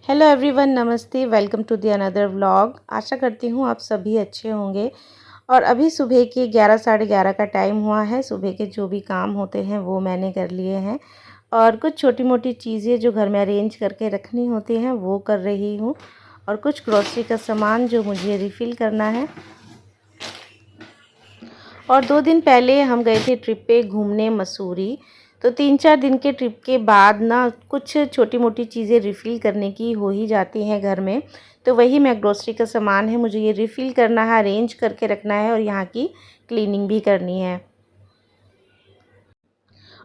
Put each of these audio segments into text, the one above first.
Hello everyone, नमस्ते। Welcome to the another vlog. आशा करती हूँ आप सभी अच्छे होंगे। और अभी सुबह के 11 साढ़े 11 का टाइम हुआ है। सुबह के जो भी काम होते हैं वो मैंने कर लिए हैं और कुछ छोटी मोटी चीज़ें जो घर में अरेंज करके रखनी होती हैं वो कर रही हूँ। और कुछ ग्रॉसरी का सामान जो मुझे रिफ़िल करना है। और 2 दिन पहले हम गए थे ट्रिप पे घूमने मसूरी। तो 3-4 दिन के ट्रिप के बाद ना कुछ छोटी मोटी चीज़ें रिफ़िल करने की हो ही जाती हैं घर में। तो वही मैं ग्रोसरी का सामान है, मुझे ये रिफ़िल करना है, अरेंज करके रखना है और यहाँ की क्लीनिंग भी करनी है।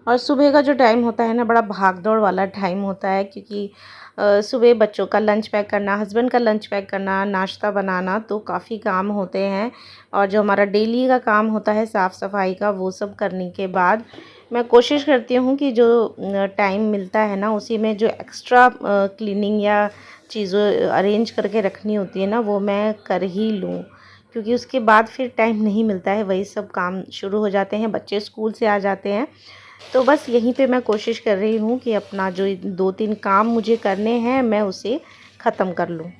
और सुबह का जो टाइम होता है ना, बड़ा भाग-दौड़ वाला टाइम होता है क्योंकि सुबह बच्चों का लंच पैक करना, हस्बैंड का लंच पैक करना, नाश्ता बनाना, तो काफ़ी काम होते हैं। और जो हमारा डेली का काम होता है साफ़-सफाई का, वो सब करने के बाद मैं कोशिश करती हूँ कि जो टाइम मिलता है ना, उसी में जो एक्स्ट्रा क्लीनिंग या चीज़ें अरेंज करके रखनी होती है ना, वो मैं कर ही लूँ। क्योंकि उसके बाद फिर टाइम नहीं मिलता है, वही सब काम शुरू हो जाते हैं, बच्चे स्कूल से आ जाते हैं। तो बस यहीं पे मैं कोशिश कर रही हूँ कि अपना जो 2-3 काम मुझे करने हैं मैं उसे ख़त्म कर लूँ।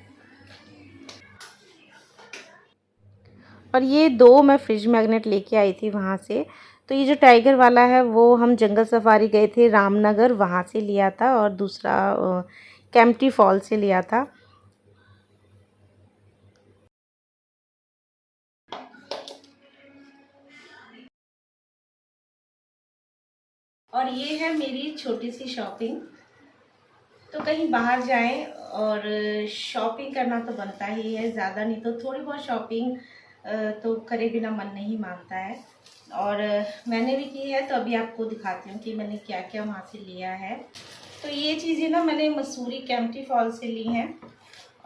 और ये 2 मैं फ्रिज मैग्नेट लेके आई थी वहाँ से। तो ये जो टाइगर वाला है वो हम जंगल सफारी गए थे रामनगर, वहाँ से लिया था। और दूसरा केम्प्टी फॉल से लिया था। और ये है मेरी छोटी सी शॉपिंग। तो कहीं बाहर जाएं और शॉपिंग करना तो बनता ही है, ज़्यादा नहीं तो थोड़ी बहुत शॉपिंग तो करे बिना मन नहीं मानता है। और मैंने भी की है, तो अभी आपको दिखाती हूँ कि मैंने क्या क्या वहाँ से लिया है। तो ये चीज़ें ना मैंने मसूरी केम्प्टी फॉल से ली हैं।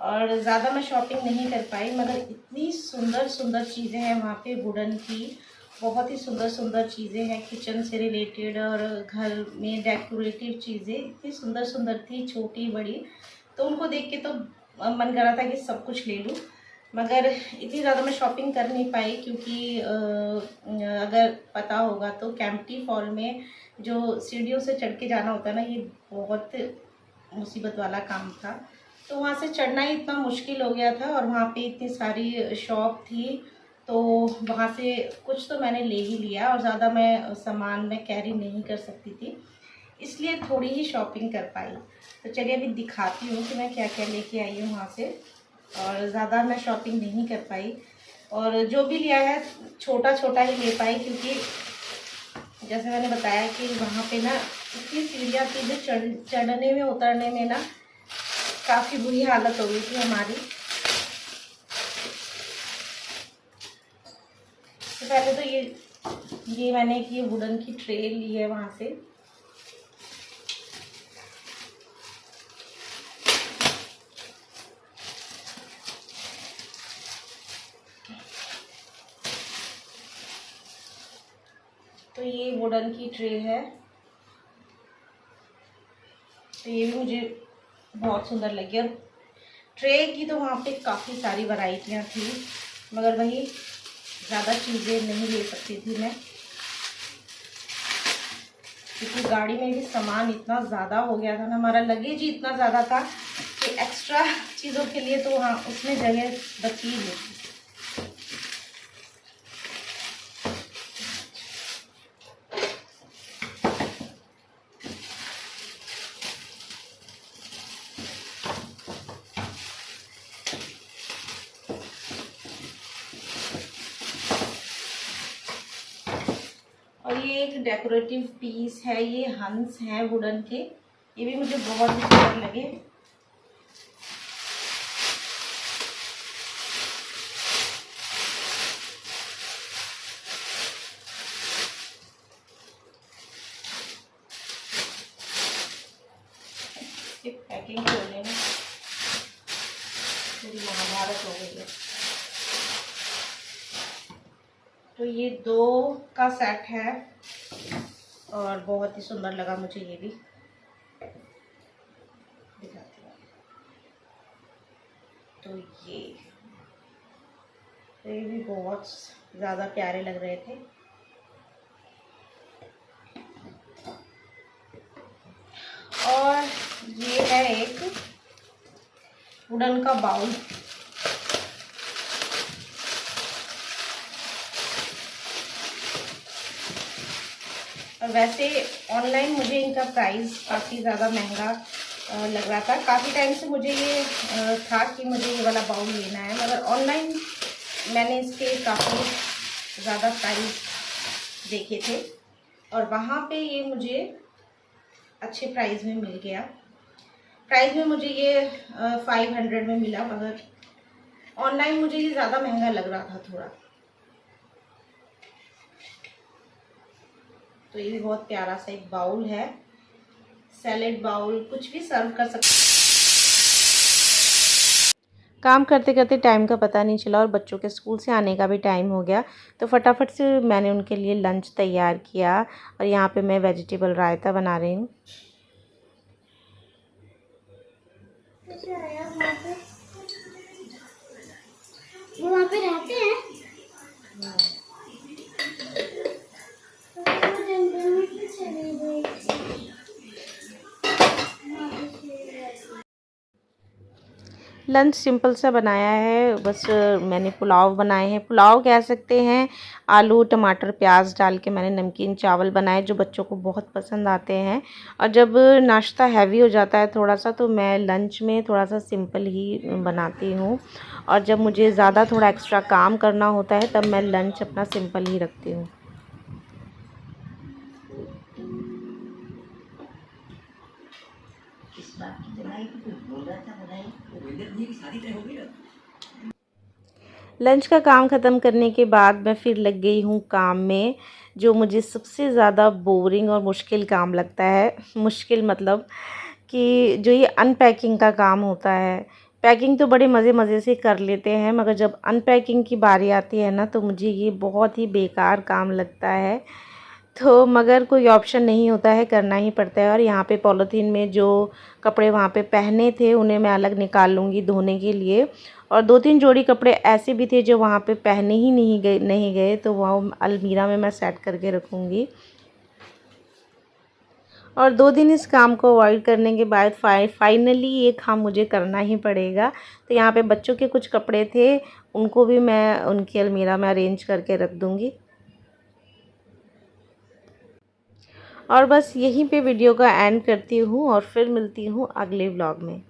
और ज़्यादा मैं शॉपिंग नहीं कर पाई, मगर इतनी सुंदर सुंदर चीज़ें हैं वहाँ पे वुडन की। बहुत ही सुंदर सुंदर चीज़ें हैं किचन से रिलेटेड, और घर में डेकोरेटिव चीज़ें इतनी सुंदर सुंदर थी, छोटी बड़ी। तो उनको देख के तो मन कर रहा था कि सब कुछ ले लूँ। मगर इतनी ज़्यादा मैं शॉपिंग कर नहीं पाई क्योंकि अगर पता होगा तो केम्प्टी फॉल में जो सीढ़ियों से चढ़ के जाना होता है ना, ये बहुत मुसीबत वाला काम था। तो वहाँ से चढ़ना ही इतना मुश्किल हो गया था, और वहाँ पे इतनी सारी शॉप थी। तो वहाँ से कुछ तो मैंने ले ही लिया, और ज़्यादा मैं सामान में कैरी नहीं कर सकती थी, इसलिए थोड़ी ही शॉपिंग कर पाई। तो चलिए अभी दिखाती हूँ कि मैं क्या क्या लेके आई हूँ वहाँ से। और ज़्यादा मैं शॉपिंग नहीं कर पाई, और जो भी लिया है छोटा छोटा ही ले पाई, क्योंकि जैसे मैंने बताया कि वहाँ पे ना इतनी सीढ़ियाँ थी, जो चढ़ने में उतरने में ना काफ़ी बुरी हालत हो गई थी हमारी। तो पहले तो ये मैंने एक ये वुडन की ट्रे ली है वहाँ से। तो ये वुडन की ट्रे है। तो ये भी मुझे बहुत सुंदर लगी। और ट्रे की तो वहाँ पे काफ़ी सारी वैरायटियाँ थी, मगर वही ज़्यादा चीज़ें नहीं ले सकती थी मैं, क्योंकि गाड़ी में भी सामान इतना ज़्यादा हो गया था ना, हमारा लगेज ही इतना ज़्यादा था कि एक्स्ट्रा चीज़ों के लिए तो वहाँ उसमें जगह बची ही नहीं। और ये एक डेकोरेटिव पीस है, ये हंस हैं वुडन के, ये भी मुझे बहुत ही सुंदर लगे। पैकिंग खोलने में पूरी महाभारत हो गई है। तो ये 2 का सेट है, और बहुत ही सुंदर लगा मुझे ये भी। दिखाती हूँ। तो ये भी बहुत ज़्यादा प्यारे लग रहे थे। और ये है एक वुडन का बाउल। और वैसे ऑनलाइन मुझे इनका प्राइस काफ़ी ज़्यादा महंगा लग रहा था। काफ़ी टाइम से मुझे ये था कि मुझे ये वाला बाउल लेना है, मगर ऑनलाइन मैंने इसके काफ़ी ज़्यादा प्राइस देखे थे और वहाँ पे ये मुझे अच्छे प्राइस में मिल गया। प्राइस में मुझे ये 500 में मिला, मगर ऑनलाइन मुझे ये ज़्यादा महंगा लग रहा था थोड़ा। तो ये भी बहुत प्यारा सा एक बाउल है, सैलेड बाउल, कुछ भी सर्व कर सकते। काम करते करते टाइम का पता नहीं चला और बच्चों के स्कूल से आने का भी टाइम हो गया, तो फटाफट से मैंने उनके लिए लंच तैयार किया। और यहाँ पे मैं वेजिटेबल रायता बना रही हूँ। वो वहाँ पे रहते हैं। लंच सिंपल सा बनाया है, बस मैंने पुलाव बनाए हैं, पुलाव कह सकते हैं। आलू टमाटर प्याज डाल के मैंने नमकीन चावल बनाए जो बच्चों को बहुत पसंद आते हैं। और जब नाश्ता हैवी हो जाता है थोड़ा सा, तो मैं लंच में थोड़ा सा सिंपल ही बनाती हूँ। और जब मुझे ज़्यादा थोड़ा एक्स्ट्रा काम करना होता है तब मैं लंच अपना सिंपल ही रखती हूँ। लंच का काम ख़त्म करने के बाद मैं फिर लग गई हूँ काम में, जो मुझे सबसे ज़्यादा बोरिंग और मुश्किल काम लगता है। मुश्किल मतलब कि जो ये अनपैकिंग का काम होता है। पैकिंग तो बड़े मज़े मज़े से कर लेते हैं, मगर जब अनपैकिंग की बारी आती है ना, तो मुझे ये बहुत ही बेकार काम लगता है। तो मगर कोई ऑप्शन नहीं होता है, करना ही पड़ता है। और यहाँ पे पॉलीथीन में जो कपड़े वहाँ पे पहने थे उन्हें मैं अलग निकाल लूँगी धोने के लिए। और 2-3 जोड़ी कपड़े ऐसे भी थे जो वहाँ पे पहने ही नहीं गए, तो वह अलमीरा में मैं सेट करके रखूँगी। और 2 दिन इस काम को अवॉइड करने के बाद फाइनली ये काम मुझे करना ही पड़ेगा। तो यहाँ पे बच्चों के कुछ कपड़े थे, उनको भी मैं उनकी अलमीरा में अरेंज करके रख दूँगी। और बस यहीं पे वीडियो का एंड करती हूँ और फिर मिलती हूँ अगले व्लॉग में।